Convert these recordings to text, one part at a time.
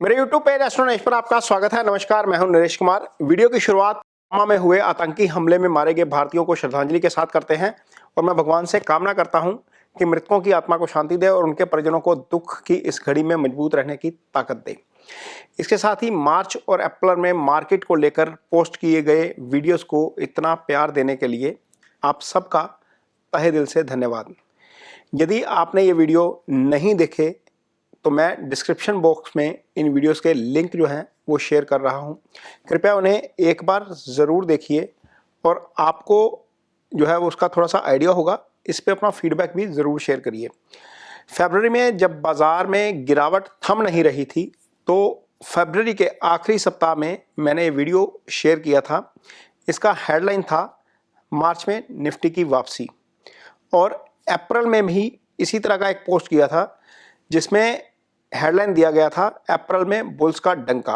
मेरे YouTube page एस्ट्रोनॉइज पर आपका स्वागत है। नमस्कार, मैं हूं नरेश कुमार। वीडियो की शुरुआत पुलवामा में हुए आतंकी हमले में मारे गए भारतीयों को श्रद्धांजलि के साथ करते हैं और मैं भगवान से कामना करता हूं कि मृतकों की आत्मा को शांति दे और उनके परिजनों को दुख की इस घड़ी में मजबूत रहने की ताकत दे। इसके साथ ही मार्च और अप्रैल में मार्केट को लेकर पोस्ट किए गए वीडियोस को इतना प्यार देने के लिए आप सबका तहे दिल से धन्यवाद। यदि आपने ये वीडियो नहीं देखे तो मैं डिस्क्रिप्शन बॉक्स में इन वीडियोस के लिंक जो हैं वो शेयर कर रहा हूं। कृपया उन्हें एक बार ज़रूर देखिए और आपको जो है वो उसका थोड़ा सा आइडिया होगा। इस पे अपना फीडबैक भी ज़रूर शेयर करिए। फरवरी में जब बाज़ार में गिरावट थम नहीं रही थी तो फरवरी के आखिरी सप्ताह में मैंने ये वीडियो शेयर किया था। इसका हेडलाइन था मार्च में निफ्टी की वापसी, और अप्रैल में भी इसी तरह का एक पोस्ट किया था जिसमें हेडलाइन दिया गया था अप्रैल में बुल्स का डंका।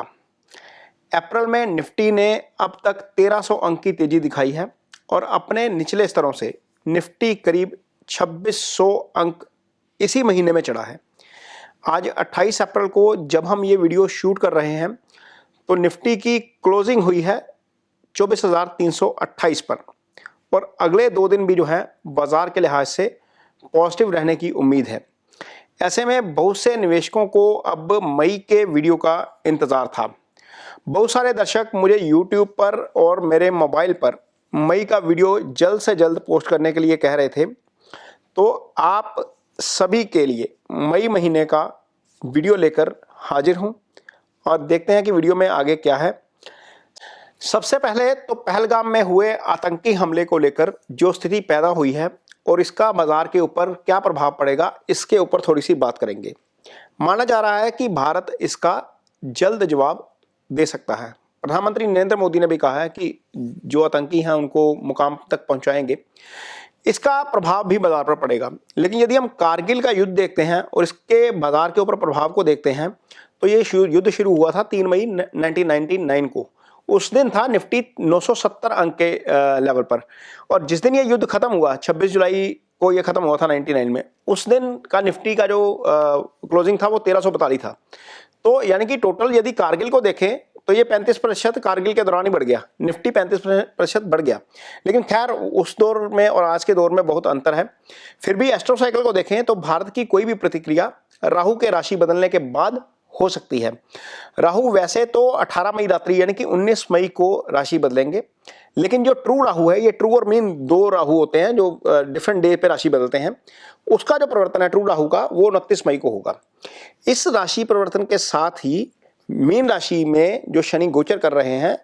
अप्रैल में निफ्टी ने अब तक 1300 अंक की तेजी दिखाई है और अपने निचले स्तरों से निफ्टी करीब 2600 अंक इसी महीने में चढ़ा है। आज 28 अप्रैल को जब हम ये वीडियो शूट कर रहे हैं तो निफ्टी की क्लोजिंग हुई है 24,328 पर, और अगले 2 दिन भी जो है बाजार के लिहाज से पॉजिटिव रहने की उम्मीद है। ऐसे में बहुत से निवेशकों को अब मई के वीडियो का इंतज़ार था। बहुत सारे दर्शक मुझे YouTube पर और मेरे मोबाइल पर मई का वीडियो जल्द से जल्द पोस्ट करने के लिए कह रहे थे। तो आप सभी के लिए मई महीने का वीडियो लेकर हाजिर हूं और देखते हैं कि वीडियो में आगे क्या है। सबसे पहले तो पहलगाम में हुए आतंकी हमले को लेकर जो स्थिति पैदा हुई है और इसका बाजार के ऊपर क्या प्रभाव पड़ेगा, इसके ऊपर थोड़ी सी बात करेंगे। माना जा रहा है कि भारत इसका जल्द जवाब दे सकता है। प्रधानमंत्री नरेंद्र मोदी ने भी कहा है कि जो आतंकी हैं उनको मुकाम तक पहुंचाएंगे। इसका प्रभाव भी बाजार पर पड़ेगा। लेकिन यदि हम कारगिल का युद्ध देखते हैं और इसके बाजार के ऊपर प्रभाव को देखते हैं तो ये युद्ध शुरू हुआ था 3 मई 1999 को। उस दिन था निफ्टी 970 अंक के लेवल पर, और जिस दिन ये युद्ध खत्म हुआ 26 जुलाई को ये खत्म हुआ था 99 में, उस दिन का निफ्टी का जो क्लोजिंग था वो 1342 था। तो यानी कि टोटल यदि कारगिल को देखें तो ये 35% कारगिल के दौरान ही बढ़ गया, निफ्टी 35% बढ़ गया। लेकिन खैर उस दौर में और आज के दौर में बहुत अंतर है। फिर भी एस्ट्रो साइकिल को देखें तो भारत की कोई भी प्रतिक्रिया राहु के राशि बदलने के बाद हो सकती है। राहु वैसे तो 18 मई रात्रि यानी कि 19 मई को राशि बदलेंगे, लेकिन जो ट्रू राहु है, ये ट्रू और मीन 2 राहु होते हैं जो डिफरेंट डे पे राशि बदलते हैं। उसका जो परिवर्तन है ट्रू राहु का वो 29 मई को होगा। इस राशि परिवर्तन के साथ ही मीन राशि में जो शनि गोचर कर रहे हैं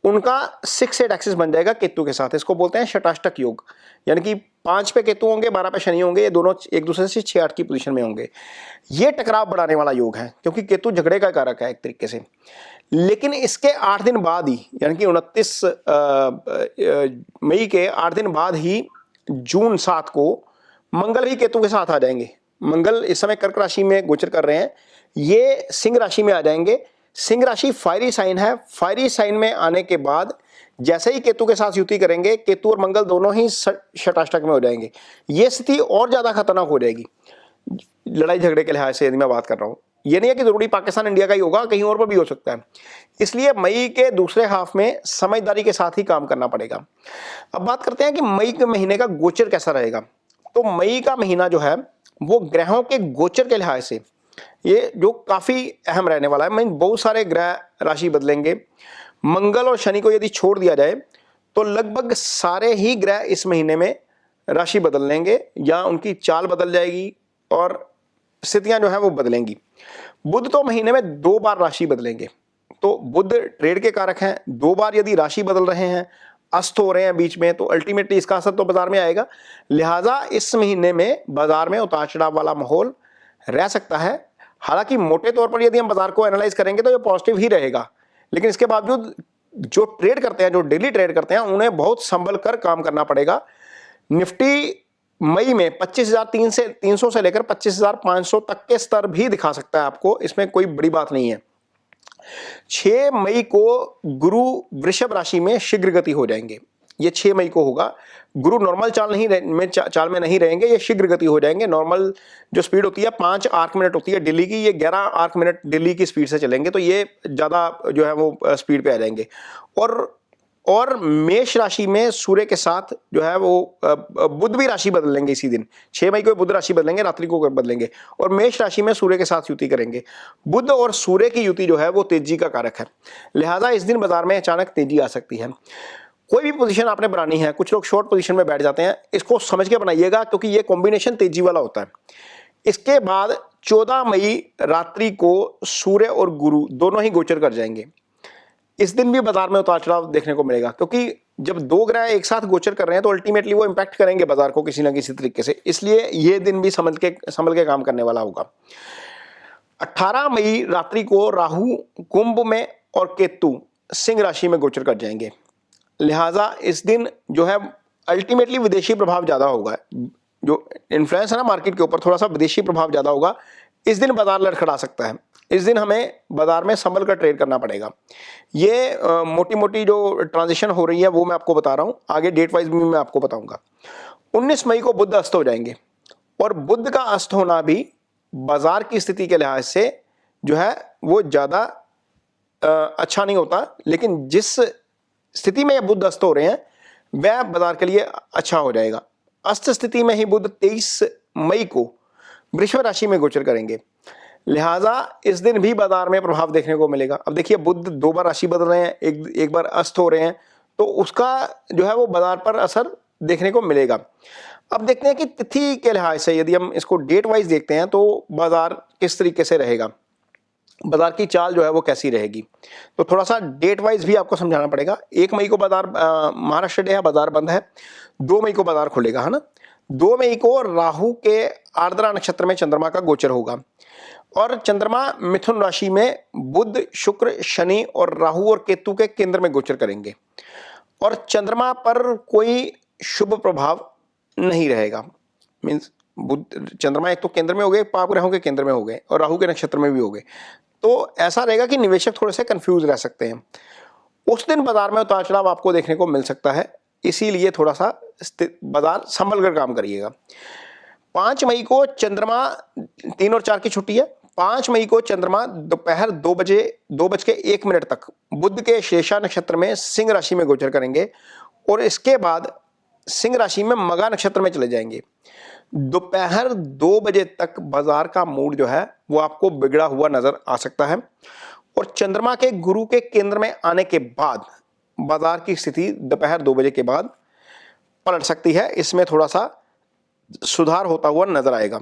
उनका 6-8 एक्सिस बन जाएगा केतु के साथ। इसको बोलते हैं षटाष्टक योग, यानी कि 5 पे केतु होंगे, 12 पे शनि होंगे, ये दोनों एक दूसरे से 6-8 की पोजीशन में होंगे। ये टकराव बढ़ाने वाला योग है क्योंकि केतु झगड़े का कारक है एक तरीके से। लेकिन इसके 8 दिन बाद ही, यानी कि 29 मई के 8 दिन बाद ही जून 7 को मंगल भी केतु के साथ आ जाएंगे। मंगल इस समय कर्क राशि में गोचर कर रहे हैं, ये सिंह राशि में आ जाएंगे। सिंह राशि फायरी साइन है। फायरी साइन में आने के बाद जैसे ही केतु के साथ युति करेंगे, केतु और मंगल दोनों ही षटाष्टक में हो जाएंगे। ये स्थिति और ज्यादा खतरनाक हो जाएगी लड़ाई झगड़े के लिहाज से। यदि मैं बात कर रहा हूं, ये नहीं है कि जरूरी पाकिस्तान इंडिया का ही होगा, कहीं और पर भी हो सकता है। इसलिए मई के दूसरे हाफ में समझदारी के साथ ही काम करना पड़ेगा। अब बात करते हैं कि मई के महीने का गोचर कैसा रहेगा। तो मई का महीना जो है वो ग्रहों के गोचर के लिहाज से ये जो काफी अहम रहने वाला है। मैं बहुत सारे ग्रह राशि बदलेंगे। मंगल और शनि को यदि छोड़ दिया जाए तो लगभग सारे ही ग्रह इस महीने में राशि बदल लेंगे या उनकी चाल बदल जाएगी और स्थितियां जो है वो बदलेंगी। बुध तो महीने में 2 बार राशि बदलेंगे। तो बुध ट्रेड के कारक हैं, 2 बार यदि राशि बदल रहे हैं, अस्त हो रहे हैं बीच में, तो अल्टीमेटली इसका असर तो बाजार में आएगा। लिहाजा इस महीने में बाजार में उतार चढ़ाव वाला माहौल रह सकता है। हालांकि मोटे तौर पर यदि हम बाजार को एनालाइज करेंगे तो ये पॉजिटिव ही रहेगा, लेकिन इसके बावजूद जो ट्रेड करते हैं, जो डेली ट्रेड करते हैं, उन्हें बहुत संभल कर काम करना पड़ेगा। निफ्टी मई में 25,300 से लेकर 25,500 तक के स्तर भी दिखा सकता है आपको, इसमें कोई बड़ी बात नहीं है। 6 मई को गुरु वृषभ राशि में शीघ्र गति हो जाएंगे। ये 6 मई को होगा। गुरु नॉर्मल चाल में नहीं रहेंगे, ये शीघ्र गति हो जाएंगे। नॉर्मल जो स्पीड होती है 5 आर्क मिनट होती है दिल्ली की, ये 11 आर्क मिनट दिल्ली की स्पीड से चलेंगे, तो ये ज़्यादा जो है वो स्पीड पे आ जाएंगे। और मेष राशि में सूर्य के साथ जो है वो बुध भी राशि बदल लेंगे इसी दिन। 6 मई को बुध राशि बदलेंगे, रात्रि को बदलेंगे और मेष राशि में सूर्य के साथ युति करेंगे। बुध और सूर्य की युति जो है वो तेजी का कारक है, लिहाजा इस दिन बाजार में अचानक तेजी आ सकती है। कोई भी पोजीशन आपने बनानी है, कुछ लोग शॉर्ट पोजीशन में बैठ जाते हैं, इसको समझ के बनाइएगा क्योंकि ये कॉम्बिनेशन तेजी वाला होता है। इसके बाद 14 मई रात्रि को सूर्य और गुरु दोनों ही गोचर कर जाएंगे। इस दिन भी बाजार में उतार चढ़ाव देखने को मिलेगा, क्योंकि जब दो ग्रह एक साथ गोचर कर रहे हैं तो अल्टीमेटली वो इंपैक्ट करेंगे बाजार को किसी ना किसी तरीके से, इसलिए ये दिन भी संभल के काम करने वाला होगा। 18 मई रात्रि को राहु कुंभ में और केतु सिंह राशि में गोचर कर जाएंगे, लिहाजा इस दिन जो है अल्टीमेटली विदेशी प्रभाव ज्यादा होगा। जो इन्फ्लुएंस है ना मार्केट के ऊपर, थोड़ा सा विदेशी प्रभाव ज्यादा होगा। इस दिन बाजार लड़खड़ा सकता है, इस दिन हमें बाजार में संभल कर ट्रेड करना पड़ेगा। ये मोटी मोटी जो ट्रांजिशन हो रही है वो मैं आपको बता रहा हूं, आगे डेट वाइज भी मैं आपको बताऊंगा। 19 मई को बुध अस्त हो जाएंगे और बुध का अस्त होना भी बाजार की स्थिति के लिहाज से जो है वो ज्यादा अच्छा नहीं होता, लेकिन जिस स्थिति में बुध अस्त हो रहे हैं वह बाजार के लिए अच्छा हो जाएगा। अस्त स्थिति में ही बुध 23 मई को वृषभ राशि में गोचर करेंगे, लिहाजा इस दिन भी बाजार में प्रभाव देखने को मिलेगा। अब देखिए बुध 2 बार राशि बदल रहे हैं, एक बार अस्त हो रहे हैं, तो उसका जो है वो बाजार पर असर देखने को मिलेगा। अब देखते हैं कि तिथि के लिहाज से यदि हम इसको डेट वाइज देखते हैं तो बाजार किस तरीके से रहेगा, बाजार की चाल जो है वो कैसी रहेगी, तो थोड़ा सा डेट वाइज भी आपको समझाना पड़ेगा। 1 मई को बाजार महाराष्ट्र डे है, बाजार बंद है। 2 मई को बाजार खुलेगा, है ना। 2 मई को राहु के आर्द्रा नक्षत्र में चंद्रमा का गोचर होगा और चंद्रमा मिथुन राशि में बुध शुक्र शनि और राहु और केतु के केंद्र में गोचर करेंगे और चंद्रमा पर कोई शुभ प्रभाव नहीं रहेगा। मीन्स बुध चंद्रमा एक तो केंद्र में हो गए, पाप ग्रहों के केंद्र में हो गए और राहु के नक्षत्र में भी हो गए, तो ऐसा रहेगा कि निवेशक थोड़े से कंफ्यूज रह सकते हैं। उस दिन बाजार में उतार चढ़ाव आपको देखने को मिल सकता है, इसीलिए थोड़ा सा बाजार संभल कर काम करिएगा। 5 मई को चंद्रमा 3 और 4 की छुट्टी है। 5 मई को चंद्रमा दोपहर 2:01 तक बुध के शेषा नक्षत्र में सिंह राशि में गोचर करेंगे और इसके बाद सिंह राशि में मघा नक्षत्र में चले जाएंगे। दोपहर 2 बजे तक बाजार का मूड जो है वो आपको बिगड़ा हुआ नजर आ सकता है और चंद्रमा के गुरु के केंद्र में आने के बाद बाजार की स्थिति दोपहर 2 बजे के बाद पलट सकती है। इसमें थोड़ा सा सुधार होता हुआ नजर आएगा,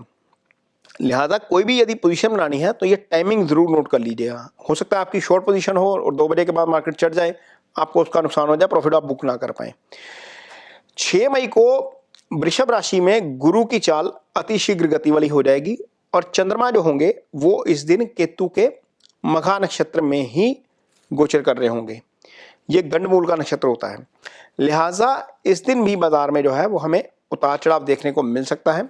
लिहाजा कोई भी यदि पोजीशन बनानी है तो ये टाइमिंग जरूर नोट कर लीजिएगा। हो सकता है आपकी शॉर्ट पोजीशन हो और 2 बजे के बाद मार्केट चढ़ जाए, आपको उसका नुकसान हो जाए, प्रॉफिट आप बुक ना कर पाए। 6 मई को वृषभ राशि में गुरु की चाल अति शीघ्र गति वाली हो जाएगी और चंद्रमा जो होंगे वो इस दिन केतु के मघा नक्षत्र में ही गोचर कर रहे होंगे। ये गंडमूल का नक्षत्र होता है, लिहाजा इस दिन भी बाजार में जो है वो हमें उतार चढ़ाव देखने को मिल सकता है।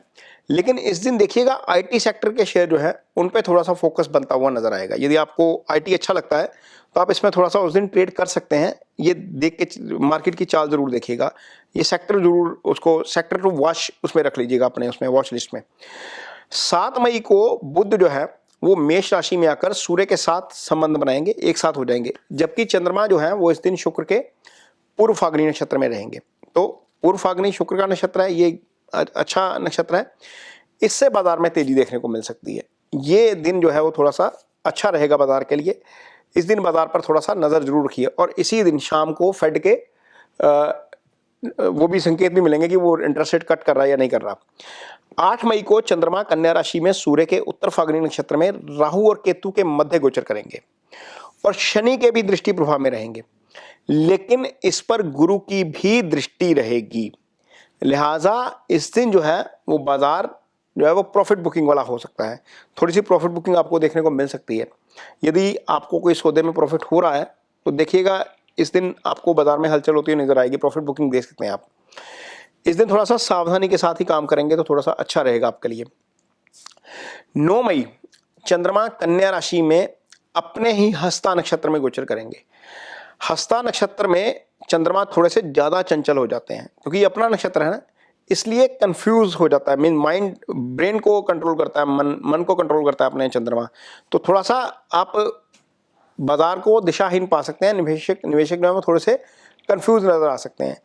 लेकिन इस दिन देखिएगा आईटी सेक्टर के शेयर जो है उन पे थोड़ा सा फोकस बनता हुआ नजर आएगा। यदि आपको आईटी अच्छा लगता है तो आप इसमें थोड़ा सा उस दिन ट्रेड कर सकते हैं। ये देख के मार्केट की चाल जरूर देखिएगा, ये सेक्टर जरूर उसको सेक्टर टू वॉच उसमें रख लीजिएगा, अपने उसमें वॉच लिस्ट में। 7 मई को बुध जो है वो मेष राशि में आकर सूर्य के साथ संबंध बनाएंगे, एक साथ हो जाएंगे, जबकि चंद्रमा जो है वो इस दिन शुक्र के पूर्व फाल्गुनी नक्षत्र में रहेंगे। तो पूर्व फाल्गुनी शुक्र का नक्षत्र है, ये अच्छा नक्षत्र है, इससे बाजार में तेजी देखने को मिल सकती है। ये दिन जो है वो थोड़ा सा अच्छा रहेगा बाजार के लिए। इस दिन बाजार पर थोड़ा सा नजर जरूर रखिए और इसी दिन शाम को फेड के वो भी संकेत भी मिलेंगे कि वो इंटरेस्ट रेट कट कर रहा है या नहीं कर रहा। 8 मई को चंद्रमा कन्या राशि में सूर्य के उत्तर फाल्गुनी नक्षत्र में राहु और केतु के मध्य गोचर करेंगे और शनि के भी दृष्टि प्रभाव में रहेंगे, लेकिन इस पर गुरु की भी दृष्टि रहेगी, लिहाजा इस दिन जो है वो बाजार जो है वो प्रॉफिट बुकिंग वाला हो सकता है। थोड़ी सी प्रॉफिट बुकिंग आपको देखने को मिल सकती है। यदि आपको कोई सौदे में प्रॉफिट हो रहा है तो देखिएगा इस दिन आपको बाजार में हलचल होती हुई नजर आएगी, प्रॉफिट बुकिंग देख सकते हैं आप। इस दिन थोड़ा सा सावधानी के साथ ही काम करेंगे तो थोड़ा सा अच्छा रहेगा आपके लिए। 9 मई चंद्रमा कन्या राशि में अपने ही हस्ता नक्षत्र में गोचर करेंगे। हस्ता नक्षत्र में चंद्रमा थोड़े से ज़्यादा चंचल हो जाते हैं, क्योंकि ये अपना नक्षत्र है ना, इसलिए कंफ्यूज हो जाता है। मीन माइंड, ब्रेन को कंट्रोल करता है, मन को कंट्रोल करता है अपने चंद्रमा। तो थोड़ा सा आप बाजार को दिशाहीन पा सकते हैं, निवेशक जो है वो थोड़े से कंफ्यूज नजर आ सकते हैं।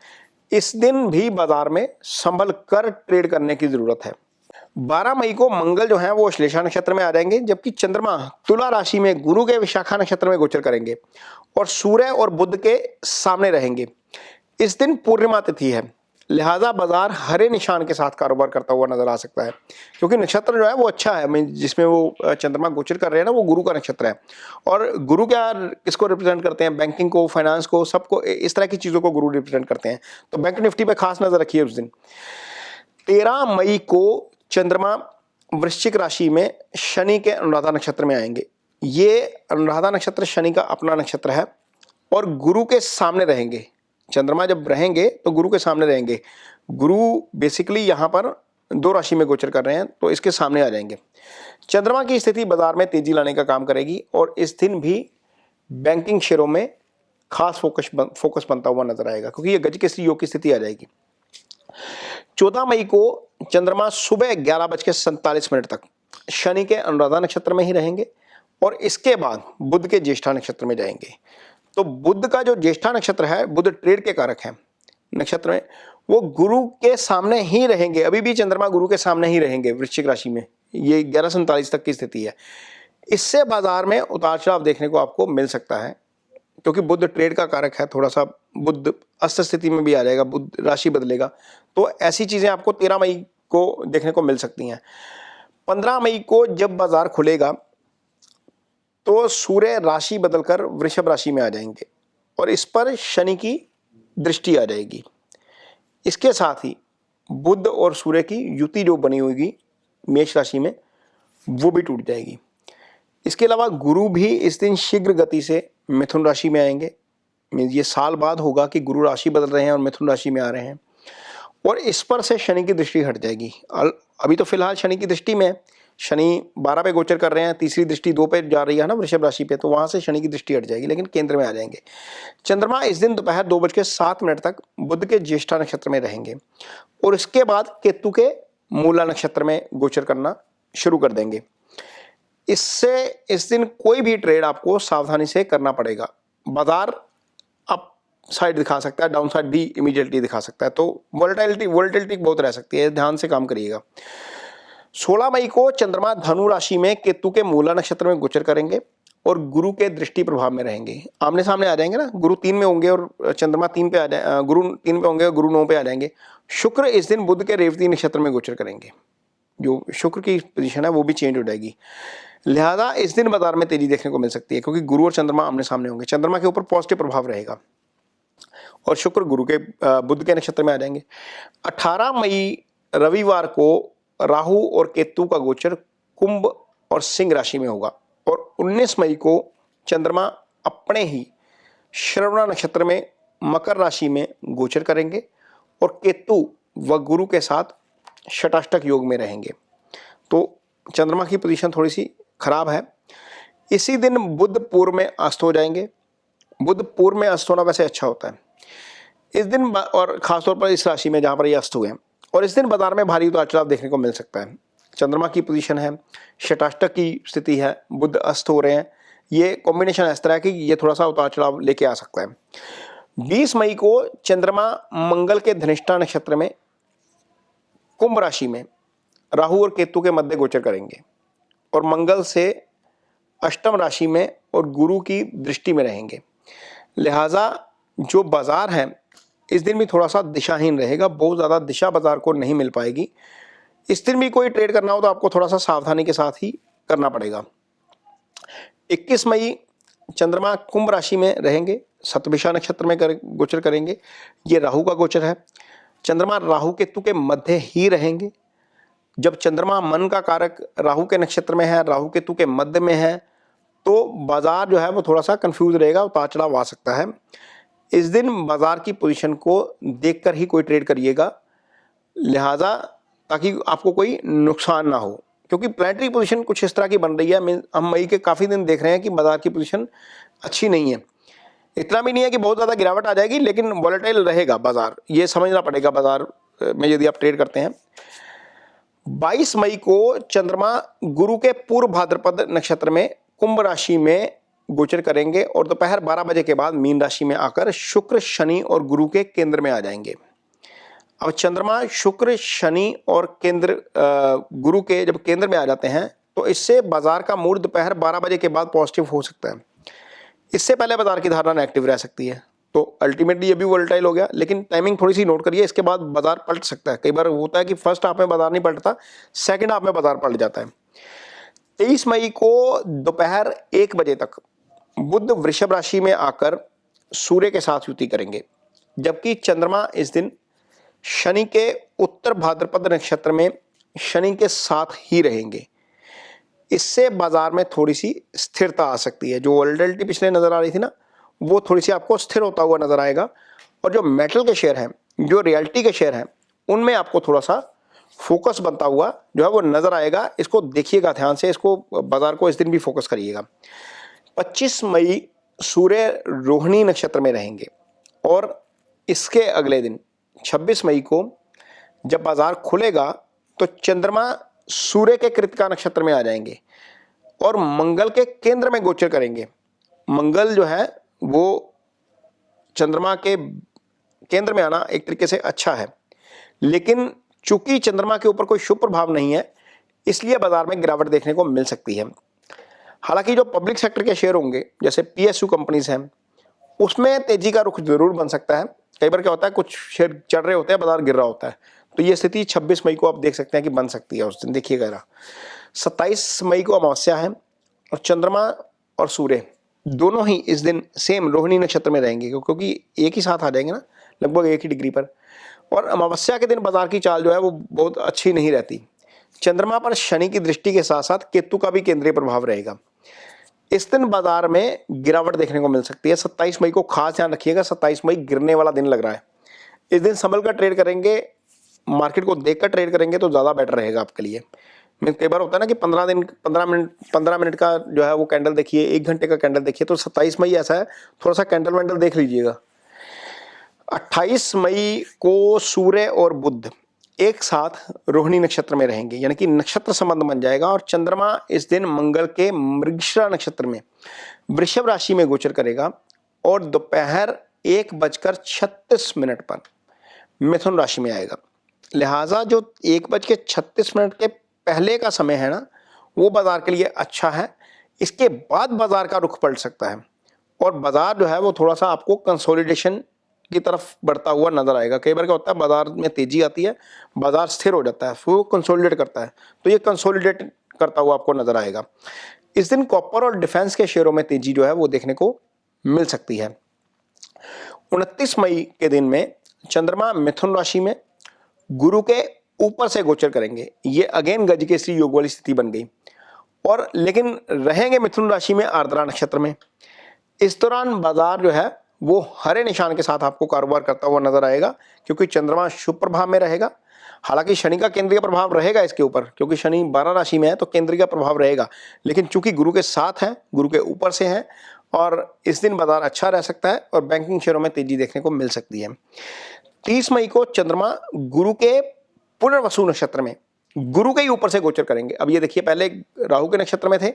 इस दिन भी बाजार में संभल कर ट्रेड करने की जरूरत है। 12 मई को मंगल जो है वो श्लेषा नक्षत्र में आ जाएंगे, जबकि चंद्रमा तुला राशि में गुरु के विशाखा नक्षत्र में गोचर करेंगे और सूर्य और बुध के सामने रहेंगे। इस दिन पूर्णिमा तिथि है, लिहाजा बाजार हरे निशान के साथ कारोबार करता हुआ नजर आ सकता है, क्योंकि नक्षत्र जो है वो अच्छा है। जिसमें वो चंद्रमा गोचर कर रहे हैं ना, वो गुरु का नक्षत्र है। और गुरु क्या किसको रिप्रेजेंट करते हैं? बैंकिंग को, फाइनेंस को, सबको, इस तरह की चीजों को गुरु रिप्रेजेंट करते हैं। तो बैंक निफ्टी पे खास नजर रखिए उस दिन। 13 मई को चंद्रमा वृश्चिक राशि में शनि के अनुराधा नक्षत्र में आएंगे। ये अनुराधा नक्षत्र शनि का अपना नक्षत्र है और गुरु के सामने रहेंगे। चंद्रमा जब रहेंगे तो गुरु के सामने रहेंगे। गुरु बेसिकली यहाँ पर 2 राशि में गोचर कर रहे हैं, तो इसके सामने आ जाएंगे। चंद्रमा की स्थिति बाजार में तेजी लाने का काम करेगी और इस दिन भी बैंकिंग शेयरों में खास फोकस बनता हुआ नजर आएगा, क्योंकि ये गजकेसरी योग की स्थिति आ जाएगी। 14 मई को चंद्रमा सुबह 11:47 तक शनि के अनुराधा नक्षत्र में ही रहेंगे और इसके बाद बुध के ज्येष्ठा नक्षत्र में जाएंगे। तो बुध का जो ज्येष्ठा नक्षत्र है, बुध ट्रेड के कारक है नक्षत्र में, वो गुरु के सामने ही रहेंगे। अभी भी चंद्रमा गुरु के सामने ही रहेंगे वृश्चिक राशि में। ये 11:47 तक की स्थिति है। इससे बाजार में उतार चढ़ाव देखने को आपको मिल सकता है, क्योंकि बुध ट्रेड का कारक है। थोड़ा सा बुध अस्त स्थिति में भी आ जाएगा, बुध राशि बदलेगा, तो ऐसी चीजें आपको 13 मई को देखने को मिल सकती हैं। 15 मई को जब बाजार खुलेगा तो सूर्य राशि बदलकर वृषभ राशि में आ जाएंगे और इस पर शनि की दृष्टि आ जाएगी। इसके साथ ही बुध और सूर्य की युति जो बनी होगी मेष राशि में, वो भी टूट जाएगी। इसके अलावा गुरु भी इस दिन शीघ्र गति से मिथुन राशि में आएंगे। ये साल बाद होगा कि गुरु राशि बदल रहे हैं और मिथुन राशि में आ रहे हैं, और इस पर से शनि की दृष्टि हट जाएगी। अभी तो फिलहाल शनि की दृष्टि में, शनि 12 पे गोचर कर रहे हैं, तीसरी दृष्टि 2 पे जा रही है ना वृषभ राशि पे, तो वहां से शनि की दृष्टि हट जाएगी, लेकिन केंद्र में आ जाएंगे। चंद्रमा इस दिन दोपहर 2:07 तक बुध के ज्येष्ठा नक्षत्र में रहेंगे और इसके बाद केतु के मूला नक्षत्र में गोचर करना शुरू कर देंगे। इससे इस दिन कोई भी ट्रेड आपको सावधानी से करना पड़ेगा। बाजार अप साइड दिखा सकता है, डाउन साइड भी इमीडिएटली दिखा सकता है, तो वोलेटिलिटी बहुत रह सकती है, ध्यान से काम करिएगा। 16 मई को चंद्रमा धनु राशि में केतु के मूला नक्षत्र में गोचर करेंगे और गुरु के दृष्टि प्रभाव में रहेंगे। आमने सामने आ जाएंगे ना, गुरु 3 में होंगे और चंद्रमा 3 पे आ जाए, गुरु 3 पे होंगे और गुरु 9 पे आ जाएंगे। शुक्र इस दिन बुध के रेवती नक्षत्र में गोचर करेंगे, जो शुक्र की पोजीशन है वो भी चेंज हो जाएगी। लिहाजा इस दिन बाजार में तेजी देखने को मिल सकती है, क्योंकि गुरु और चंद्रमा आमने सामने होंगे। चंद्रमा के ऊपर पॉजिटिव प्रभाव रहेगा और शुक्र गुरु के बुध के नक्षत्र में आ जाएंगे। 18 मई रविवार को राहु और केतु का गोचर कुंभ और सिंह राशि में होगा और 19 मई को चंद्रमा अपने ही श्रवणा नक्षत्र में मकर राशि में गोचर करेंगे और केतु व गुरु के साथ षटाष्टक योग में रहेंगे। तो चंद्रमा की पोजीशन थोड़ी सी खराब है। इसी दिन बुध पूर्व में अस्त हो जाएंगे। बुध पूर्व में अस्त होना वैसे अच्छा होता है इस दिन, और खासतौर पर इस राशि में जहां पर ये अस्त हुए हैं, और इस दिन बाजार में भारी उतार चढ़ाव देखने को मिल सकता है। चंद्रमा की पोजीशन है, षटाष्टक की स्थिति है, बुध अस्त हो रहे हैं, ये कॉम्बिनेशन इस तरह की ये थोड़ा सा उतार चढ़ाव लेके आ सकता है। 20 मई को चंद्रमा मंगल के धनिष्ठा नक्षत्र में कुंभ राशि में राहु और केतु के मध्य गोचर करेंगे और मंगल से अष्टम राशि में और गुरु की दृष्टि में रहेंगे। लिहाजा जो बाजार है इस दिन भी थोड़ा सा दिशाहीन रहेगा, बहुत ज़्यादा दिशा बाजार को नहीं मिल पाएगी। इस दिन भी कोई ट्रेड करना हो तो आपको थोड़ा सा सावधानी के साथ ही करना पड़ेगा। 21 मई चंद्रमा कुंभ राशि में रहेंगे, सतभिषा नक्षत्र में गोचर करेंगे। ये राहु का गोचर है। चंद्रमा राहु केतु के मध्य ही रहेंगे। जब चंद्रमा मन का कारक राहु के नक्षत्र में है, राहु केतु के मध्य में है, तो बाजार जो है वो थोड़ा सा कंफ्यूज रहेगा, उतार चढ़ाव आ सकता है। इस दिन बाजार की पोजीशन को देखकर ही कोई ट्रेड करिएगा, लिहाजा ताकि आपको कोई नुकसान ना हो, क्योंकि प्लैनेटरी पोजीशन कुछ इस तरह की बन रही है। हम मई के काफ़ी दिन देख रहे हैं कि बाजार की पोजीशन अच्छी नहीं है। इतना भी नहीं है कि बहुत ज़्यादा गिरावट आ जाएगी, लेकिन वॉलेटाइल रहेगा बाजार, ये समझना पड़ेगा बाजार में यदि आप ट्रेड करते हैं। 22 मई को चंद्रमा गुरु के पूर्व भाद्रपद नक्षत्र में कुंभ राशि में गोचर करेंगे और दोपहर 12 बजे के बाद मीन राशि में आकर शुक्र, शनि और गुरु के केंद्र में आ जाएंगे। अब चंद्रमा, शुक्र, शनि और केंद्र गुरु के जब केंद्र में आ जाते हैं तो इससे बाजार का मूड दोपहर 12 बजे के बाद पॉजिटिव हो सकता है। इससे पहले बाजार की धारणा नेगेटिव रह सकती है, तो अल्टीमेटली ये भी वोलेटाइल हो गया। लेकिन टाइमिंग थोड़ी सी नोट करिए, इसके बाद बाजार पलट सकता है। कई बार होता है कि फर्स्ट हाफ में बाजार नहीं पलटता, सेकंड हाफ में बाजार पलट जाता है। 23 मई को दोपहर 1 बजे तक बुध वृषभ राशि में आकर सूर्य के साथ युति करेंगे, जबकि चंद्रमा इस दिन शनि के उत्तर भाद्रपद नक्षत्र में शनि के साथ ही रहेंगे। इससे बाजार में थोड़ी सी स्थिरता आ सकती है। जो वोलेटिलिटी पिछले नजर आ रही थी ना, वो थोड़ी सी आपको स्थिर होता हुआ नजर आएगा। और जो मेटल के शेयर हैं, जो रियल्टी के शेयर हैं, उनमें आपको थोड़ा सा फोकस बनता हुआ जो है वो नजर आएगा। इसको देखिएगा ध्यान से, इसको बाजार को इस दिन भी फोकस करिएगा। 25 मई सूर्य रोहिणी नक्षत्र में रहेंगे और इसके अगले दिन 26 मई को जब बाजार खुलेगा तो चंद्रमा सूर्य के कृतिका नक्षत्र में आ जाएंगे और मंगल के केंद्र में गोचर करेंगे। मंगल जो है वो चंद्रमा के केंद्र में आना एक तरीके से अच्छा है, लेकिन चूंकि चंद्रमा के ऊपर कोई शुभ प्रभाव नहीं है, इसलिए बाजार में गिरावट देखने को मिल सकती है। हालांकि जो पब्लिक सेक्टर के शेयर होंगे, जैसे PSU कंपनीज हैं, उसमें तेजी का रुख जरूर बन सकता है। कई बार क्या होता है, कुछ शेयर चढ़ रहे होते हैं, बाजार गिर रहा होता है, तो ये स्थिति 26 मई को आप देख सकते हैं कि बन सकती है। उस दिन देखिएगा। 27 मई को अमावस्या है और चंद्रमा और सूर्य दोनों ही इस दिन सेम रोहिणी नक्षत्र में रहेंगे, क्योंकि एक ही साथ आ जाएंगे ना, लगभग एक ही डिग्री पर। और अमावस्या के दिन बाजार की चाल जो है वो बहुत अच्छी नहीं रहती। चंद्रमा पर शनि की दृष्टि के साथ साथ केतु का भी केंद्रीय प्रभाव रहेगा। इस दिन बाजार में गिरावट देखने को मिल सकती है। 27 मई को खास ध्यान रखिएगा, 27 मई गिरने वाला दिन लग रहा है। इस दिन संभल कर ट्रेड करेंगे, मार्केट को देखकर ट्रेड करेंगे तो ज़्यादा बेटर रहेगा आपके लिए। कई बार होता है ना कि 15 मिनट का जो है वो कैंडल देखिए, 1 घंटे का कैंडल देखिए, तो 27 मई ऐसा है, थोड़ा सा कैंडल वैंडल देख लीजिएगा। 28 मई को सूर्य और बुध एक साथ रोहिणी नक्षत्र में रहेंगे, यानी कि नक्षत्र संबंध बन जाएगा। और चंद्रमा इस दिन मंगल के मृगशिरा नक्षत्र में वृषभ राशि में गोचर करेगा और दोपहर 1:36 पर मिथुन राशि में आएगा। लिहाजा जो 1:36 के पहले का समय है ना, वो बाजार के लिए अच्छा है। इसके बाद बाजार का रुख पलट सकता है और बाजार जो है वो थोड़ा सा आपको कंसोलिडेशन की तरफ बढ़ता हुआ नजर आएगा। कई बार क्या होता है, बाजार में तेजी आती है, बाजार स्थिर हो जाता है, फिर वो कंसोलिडेट करता है, तो ये कंसोलिडेट करता हुआ आपको नजर आएगा। इस दिन कॉपर और डिफेंस के शेयरों में तेजी जो है वो देखने को मिल सकती है। 29 मई के दिन में चंद्रमा मिथुन राशि में गुरु के ऊपर से गोचर करेंगे। ये अगेन गजकेसरी योग वाली स्थिति बन गई, और लेकिन रहेंगे मिथुन राशि में आर्द्रा नक्षत्र में। इस दौरान बाजार जो है वो हरे निशान के साथ आपको कारोबार करता हुआ नजर आएगा, क्योंकि चंद्रमा शुभ प्रभाव में रहेगा। हालांकि शनि का केंद्रीय प्रभाव रहेगा इसके ऊपर, क्योंकि शनि 12 राशि में है तो केंद्रीय का प्रभाव रहेगा, लेकिन चूंकि गुरु के साथ है, गुरु के ऊपर से है, और इस दिन बाजार अच्छा रह सकता है और बैंकिंग शेयरों में तेजी देखने को मिल सकती है। 30 मई को चंद्रमा गुरु के पुनर्वसु नक्षत्र में गुरु के ही ऊपर से गोचर करेंगे। अब ये देखिए, पहले राहु के नक्षत्र में थे,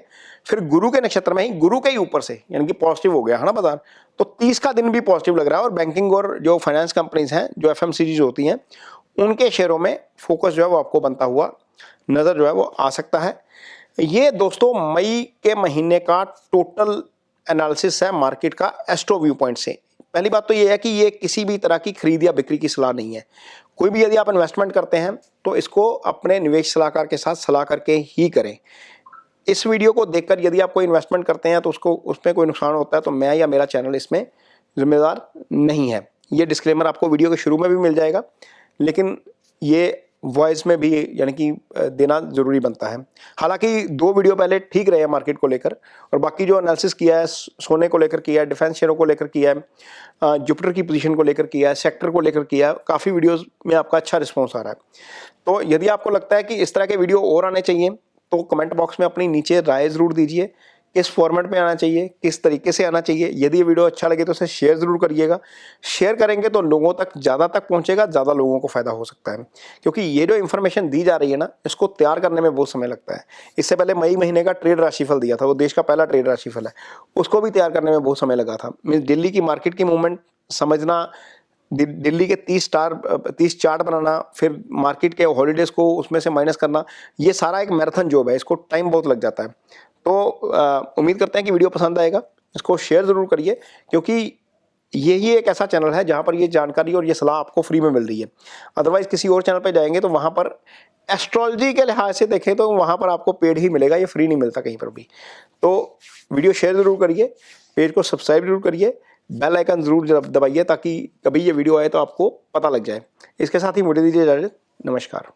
फिर गुरु के नक्षत्र में ही गुरु के ही ऊपर से, यानी कि पॉजिटिव हो गया है ना बाजार। तो 30 का दिन भी पॉजिटिव लग रहा है और बैंकिंग और जो फाइनेंस कंपनीज हैं, जो FMCG होती हैं, उनके शेयरों में फोकस जो है वो आपको बनता हुआ नजर जो है वो आ सकता है। ये दोस्तों मई के महीने का टोटल एनालिसिस है मार्केट का एस्ट्रो व्यू पॉइंट से। पहली बात तो ये है कि ये किसी भी तरह की खरीद या बिक्री की सलाह नहीं है। कोई भी यदि आप इन्वेस्टमेंट करते हैं तो इसको अपने निवेश सलाहकार के साथ सलाह करके ही करें। इस वीडियो को देखकर यदि आप कोई इन्वेस्टमेंट करते हैं तो उसको उसमें कोई नुकसान होता है तो मैं या मेरा चैनल इसमें जिम्मेदार नहीं है। ये डिस्क्लेमर आपको वीडियो के शुरू में भी मिल जाएगा, लेकिन ये वॉइस में भी यानी कि देना जरूरी बनता है। हालांकि 2 वीडियो पहले ठीक रहे हैं मार्केट को लेकर, और बाकी जो एनालिसिस किया है सोने को लेकर किया है, डिफेंस शेयरों को लेकर किया है, जुपिटर की पोजीशन को लेकर किया है, सेक्टर को लेकर किया है, काफ़ी वीडियोस में आपका अच्छा रिस्पॉन्स आ रहा है। तो यदि आपको लगता है कि इस तरह के वीडियो और आने चाहिए तो कमेंट बॉक्स में अपनी नीचे राय ज़रूर दीजिए किस फॉर्मेट में आना चाहिए, किस तरीके से आना चाहिए। यदि ये वीडियो अच्छा लगे तो उसे शेयर ज़रूर करिएगा। शेयर करेंगे तो लोगों तक ज़्यादा तक पहुंचेगा, ज़्यादा लोगों को फ़ायदा हो सकता है। क्योंकि ये जो इन्फॉर्मेशन दी जा रही है ना, इसको तैयार करने में बहुत समय लगता है। इससे पहले मई महीने का ट्रेड राशिफल दिया था, वो देश का पहला ट्रेड राशिफल है, उसको भी तैयार करने में बहुत समय लगा था। मीन्स दिल्ली की मार्केट की मूवमेंट समझना, दिल्ली के 30 चार्ट बनाना, फिर मार्केट के हॉलीडेज़ को उसमें से माइनस करना, ये सारा एक मैराथन जॉब है, इसको टाइम बहुत लग जाता है। तो उम्मीद करते हैं कि वीडियो पसंद आएगा। इसको शेयर ज़रूर करिए, क्योंकि यही एक ऐसा चैनल है जहाँ पर ये जानकारी और ये सलाह आपको फ्री में मिल रही है। अदरवाइज़ किसी और चैनल पे जाएंगे तो वहाँ पर एस्ट्रोलॉजी के लिहाज से देखें तो वहाँ पर आपको पेड ही मिलेगा, ये फ्री नहीं मिलता कहीं पर भी। तो वीडियो शेयर ज़रूर करिए, पेज को सब्सक्राइब जरूर करिए, बेल आइकन ज़रूर दबाइए ताकि कभी ये वीडियो आए तो आपको पता लग जाए। इसके साथ ही मुझे दीजिए इजाज़त। नमस्कार।